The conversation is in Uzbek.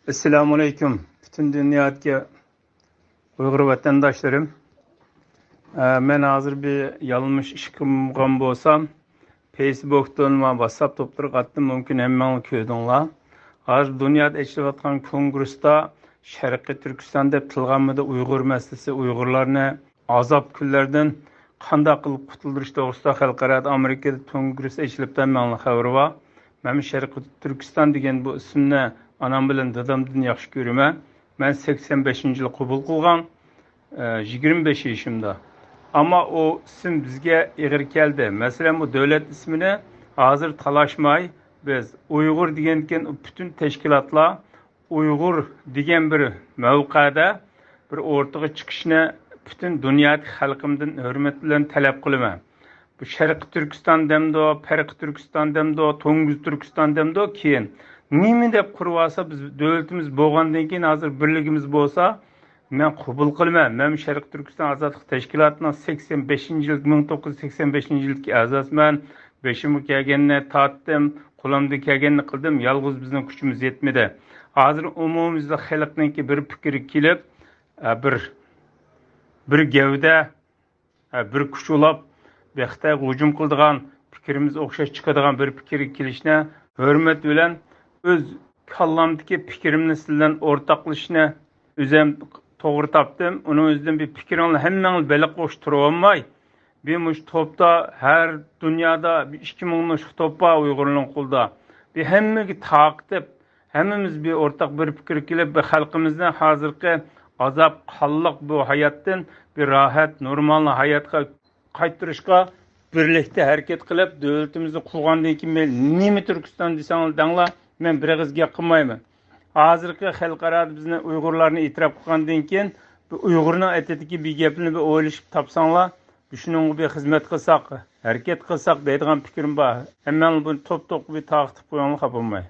Esselamu Aleyküm. Bütün dünyadaki Uygur vatandaşlarım. Ben hazır bir yanılmış iş kılgan bolsam, Facebook'tan ve WhatsApp topları kattım mümkün hemen köydünler. Hazır dünyada eşlivatkan kongresta Şarkı Türkistan dep tılgamıda Uygur meselesi Uygurlarını azap küllerden qanda qılıp qutuldirish to'g'risida xalqaro Amerikada kongres eşlipten ma'lum xabari var. Men Şarkı Türkistan degan bu ismni anam bilan dadamdan yaxshi ko'raman. Men 85 yil qabul qilgan 25 yaşımda. Ama o isim bizge ağır geldi. Mesela bu devlet ismini hazır talaşmay biz Uygur degenken bütün teşkilatlar Uygur degen bir mevkada bir ortaga çıkışını bütün dünyadaki halkımdan hürmet bilen talep kılıman. Bu Şarkı Türkistan demdi, Perki Türkistan demdi, To'ng'iz Türkistan demdi keyin nima deb qurvasa biz devletimiz bo'lgandan keyin hazır birligimiz bo'lsa men qabul qilmayman. Men Şarkı Türkistan Azadlık Teşkilatı'nın 1985 yilki a'zosiman. Beşimi kelganini tatdim, qo'limda kelganini qildim. Yalnız bizning kuchimiz yetmedi. Hazır umumimizda xalqninki bir fikri kelib, bir gavda, bir kuch ulab Xitoyga hujum qiladigan fikrimiz o'xshash chiqadigan bir fikr kelishni hurmat bilan o'z kallamdagi fikrimni sizlardan o'rtoqlashishni o'zim to'g'ri topdim. Uning o'zidan bir fikrimni hammangni baliq qo'shtirib olmay, bir topda her dünyada 2000 şu topa Uygurlarning qo'lda. Bir hammaga taqib, hammamiz bir o'rtaq bir fikr kelib, bir xalqimizni hozirgi azab qalliq bu hayotdan bir rahat, normal hayotga qaytarishga birlikte hareket qilib, devletimizni qurgandan keyin nima Türkistan desangiz danglar, men bir og'iz gap qilmayman. Hozirgi xalqaro bizni Uyg'urlarni e'tirof qilgandan keyin bu Uyg'urning aytadiki bir gapni bir o'ylashib topsanglar, shuningga bir xizmat qilsak, harakat qilsak deydigan fikrim bor. Hamma buni top-top bir taqib qo'yinglar, xafa bo'lmay.